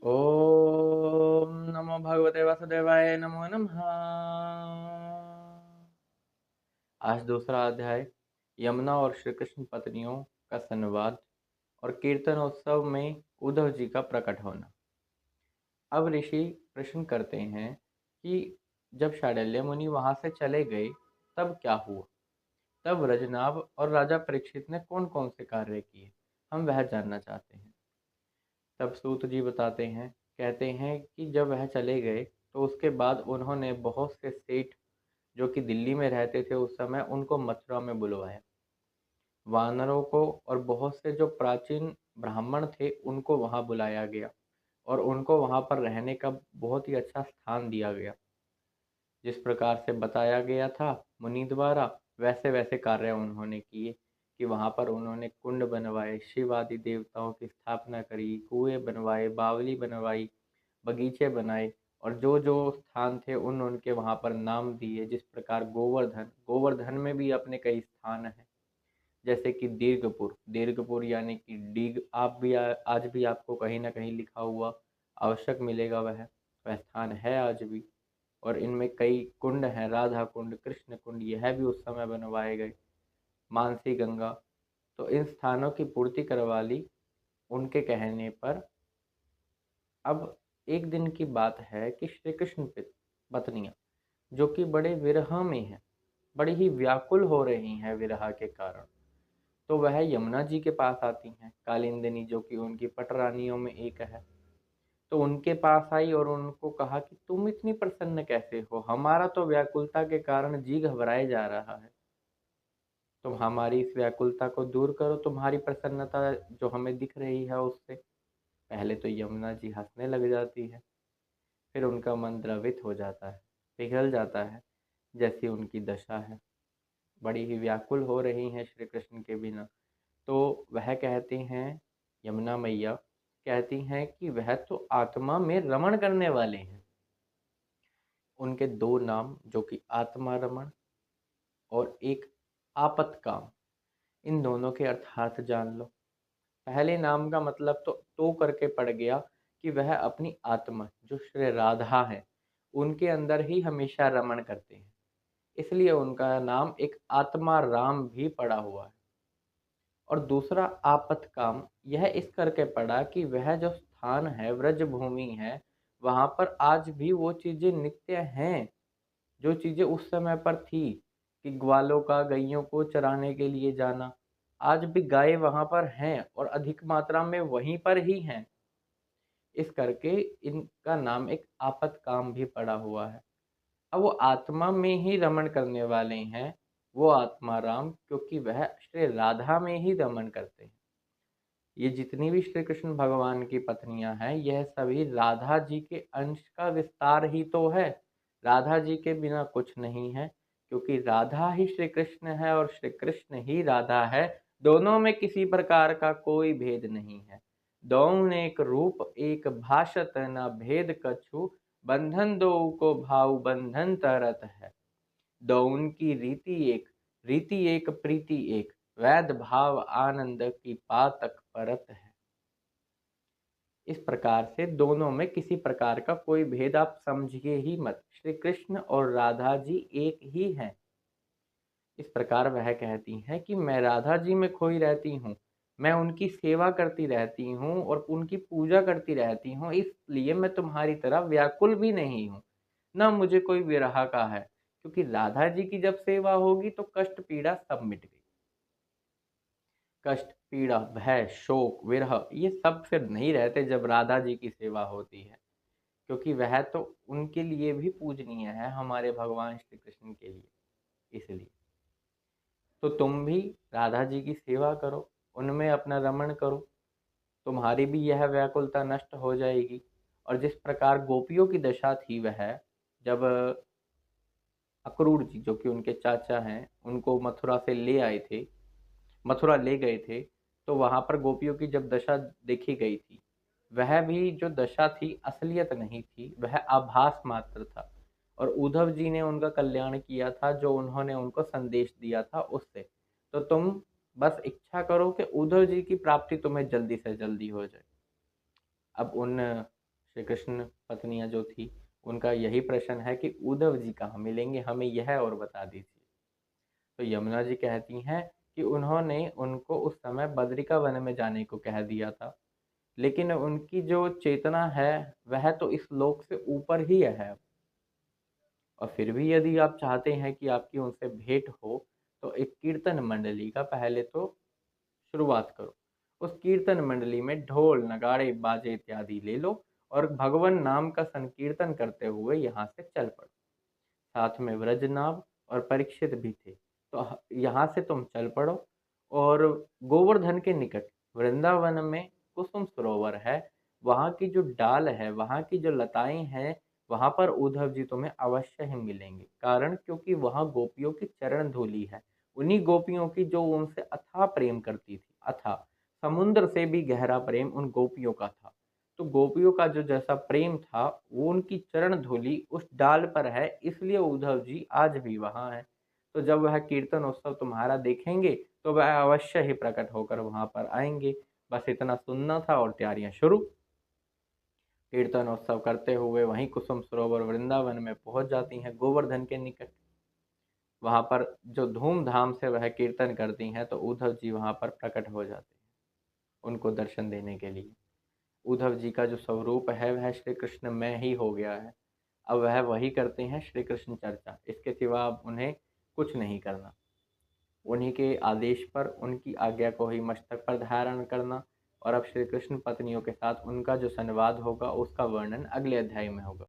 ओम नमो भगवते वासुदेवाय नमो नमः। आज दूसरा अध्याय यमुना और श्री कृष्ण पत्नियों का संवाद और कीर्तनोत्सव में उद्धव जी का प्रकट होना। अब ऋषि प्रश्न करते हैं कि जब शांडिल्य मुनि वहां से चले गए तब क्या हुआ। तब रजनाभ और राजा परीक्षित ने कौन कौन से कार्य किए, हम वह जानना चाहते हैं। तब सूत जी बताते हैं, कहते हैं कि जब वह चले गए तो उसके बाद उन्होंने बहुत से सेठ जो कि दिल्ली में रहते थे उस समय, उनको मथुरा में बुलवाया। वानरों को और बहुत से जो प्राचीन ब्राह्मण थे उनको वहां बुलाया गया और उनको वहां पर रहने का बहुत ही अच्छा स्थान दिया गया। जिस प्रकार से बताया गया था मुनि द्वारा, वैसे वैसे कार्य उन्होंने किए कि वहां पर उन्होंने कुंड बनवाए, शिव आदि देवताओं की स्थापना करी, कुएं बनवाए, बावली बनवाई, बगीचे बनाए और जो जो स्थान थे उन उनके वहां पर नाम दिए। जिस प्रकार गोवर्धन, गोवर्धन में भी अपने कई स्थान हैं, जैसे कि दीर्घपुर, दीर्घपुर यानी कि डीग, आप भी आज भी आपको कहीं ना कहीं लिखा हुआ आवश्यक मिलेगा। वह स्थान है आज भी। और इनमें कई कुंड हैं, राधा कुंड, कृष्ण कुंड, यह भी उस समय बनवाए गए। मानसी गंगा, तो इन स्थानों की पूर्ति करवा ली उनके कहने पर। अब एक दिन की बात है कि श्री कृष्ण पत्नियां जो कि बड़े विरह में हैं, बड़ी ही व्याकुल हो रही हैं विरह के कारण, तो वह यमुना जी के पास आती हैं। कालिंदिनी जो कि उनकी पटरानियों में एक है, तो उनके पास आई और उनको कहा कि तुम इतनी प्रसन्न कैसे हो, हमारा तो व्याकुलता के कारण जी घबराए जा रहा है। तुम हमारी इस व्याकुलता को दूर करो, तुम्हारी प्रसन्नता जो हमें दिख रही है उससे। पहले तो यमुना जी हंसने लग जाती है, फिर उनका मन द्रवित हो जाता है, पिघल जाता है, जैसी उनकी दशा है। बड़ी ही व्याकुल हो रही हैं श्री कृष्ण के बिना। तो वह कहती हैं, यमुना मैया कहती हैं कि वह तो आत्मा में रमण करने वाले हैं। उनके दो नाम, जो कि आत्मा रमण और एक आपतकाम, इन दोनों के अर्थात जान लो। पहले नाम का मतलब तो करके पड़ गया कि वह अपनी आत्मा जो श्री राधा है उनके अंदर ही हमेशा रमण करते हैं, इसलिए उनका नाम एक आत्मा राम भी पड़ा हुआ है। और दूसरा आपत काम, यह इस करके पड़ा कि वह जो स्थान है, व्रज भूमि है, वहां पर आज भी वो चीजें नित्य हैं जो चीजें उस समय पर थी, कि ग्वालों का गैयों को चराने के लिए जाना। आज भी गाय वहां पर हैं और अधिक मात्रा में वहीं पर ही हैं। इस करके इनका नाम एक आपत काम भी पड़ा हुआ है। अब वो आत्मा में ही रमण करने वाले हैं, वो आत्मा राम, क्योंकि वह श्री राधा में ही रमण करते हैं। ये जितनी भी श्री कृष्ण भगवान की पत्नियां हैं, यह सभी राधा जी के अंश का विस्तार ही तो है। राधा जी के बिना कुछ नहीं है, क्योंकि राधा ही श्री कृष्ण है और श्री कृष्ण ही राधा है। दोनों में किसी प्रकार का कोई भेद नहीं है। दोनों एक रूप एक भाषत न भेद कछु, बंधन दो को भाव बंधन तरत है। दोनों की रीति एक प्रीति एक, वैद भाव आनंद की पातक परत है। इस प्रकार से दोनों में किसी प्रकार का कोई भेद आप समझिए ही मत। श्री कृष्ण और राधा जी एक ही हैं। इस प्रकार वह कहती हैं कि मैं राधा जी में खोई रहती हूँ, मैं उनकी सेवा करती रहती हूँ और उनकी पूजा करती रहती हूँ, इसलिए मैं तुम्हारी तरह व्याकुल भी नहीं हूँ, न मुझे कोई विरह का है। क्योंकि राधा जी की जब सेवा होगी तो कष्ट पीड़ा सब मिट गई। कष्ट पीड़ा भय शोक विरह ये सब फिर नहीं रहते जब राधा जी की सेवा होती है, क्योंकि वह तो उनके लिए भी पूजनीय है, हमारे भगवान श्री कृष्ण के लिए। इसलिए तो तुम भी राधा जी की सेवा करो, उनमें अपना रमण करो, तुम्हारी भी यह व्याकुलता नष्ट हो जाएगी। और जिस प्रकार गोपियों की दशा थी, वह जब अक्रूर जी जो कि उनके चाचा हैं उनको मथुरा से ले आए थे, मथुरा ले गए थे, तो वहां पर गोपियों की जब दशा देखी गई थी, वह भी जो दशा थी असलियत नहीं थी, वह आभास मात्र था। और उद्धव जी ने उनका कल्याण किया था, जो उन्होंने उनको संदेश दिया था उससे। तो तुम बस इच्छा करो कि उद्धव जी की प्राप्ति तुम्हें जल्दी से जल्दी हो जाए। अब उन श्री कृष्ण पत्नियां जो थी उनका यही प्रश्न है कि उद्धव जी कहाँ मिलेंगे, हमें यह और बता दीजिए। तो यमुना जी कहती हैं कि उन्होंने उनको उस समय बद्रिका वन में जाने को कह दिया था, लेकिन उनकी जो चेतना है वह तो इस लोक से ऊपर ही है। और फिर भी यदि आप चाहते हैं कि आपकी उनसे भेंट हो, तो एक कीर्तन मंडली का पहले तो शुरुआत करो। उस कीर्तन मंडली में ढोल, नगाड़े, बाजे इत्यादि ले लो और भगवान नाम का संकीर्तन करते हुए यहाँ से चल पड़ो। साथ में व्रजनाभ और परीक्षित भी थे। तो यहाँ से तुम चल पड़ो और गोवर्धन के निकट वृंदावन में कुसुम सरोवर है। वहाँ की जो डाल है, वहाँ की जो लताएं हैं, वहाँ पर उद्धव जी तुम्हें अवश्य ही मिलेंगे। कारण क्योंकि वहाँ गोपियों की चरण धूलि है। उन्हीं गोपियों की जो उनसे अथाह प्रेम करती थी। अथाह, समुद्र से भी गहरा प्रेम उन गोपियों का था। तो गोपियों का जो जैसा प्रेम था वो उनकी चरण धूलि उस डाल पर है, इसलिए उद्धव जी आज भी वहां है। तो जब वह कीर्तन उत्सव तुम्हारा देखेंगे तो वह अवश्य ही प्रकट होकर वहां पर आएंगे। बस इतना सुनना था और तैयारियां शुरू। कीर्तन उत्सव करते हुए वहीं कुसुम सरोवर वृंदावन में पहुंच जाती हैं, गोवर्धन के निकट। वहां पर जो धूमधाम से वह कीर्तन करती हैं तो उद्धव जी वहां पर प्रकट हो जाते हैं उनको दर्शन देने के लिए। उद्धव जी का जो स्वरूप है वह श्री कृष्ण में ही हो गया है। अब वह वही करते हैं श्री कृष्ण चर्चा, इसके सिवा अब उन्हें कुछ नहीं करना। उन्हीं के आदेश पर उनकी आज्ञा को ही मस्तक पर धारण करना। और अब श्री कृष्ण पत्नियों के साथ उनका जो संवाद होगा उसका वर्णन अगले अध्याय में होगा।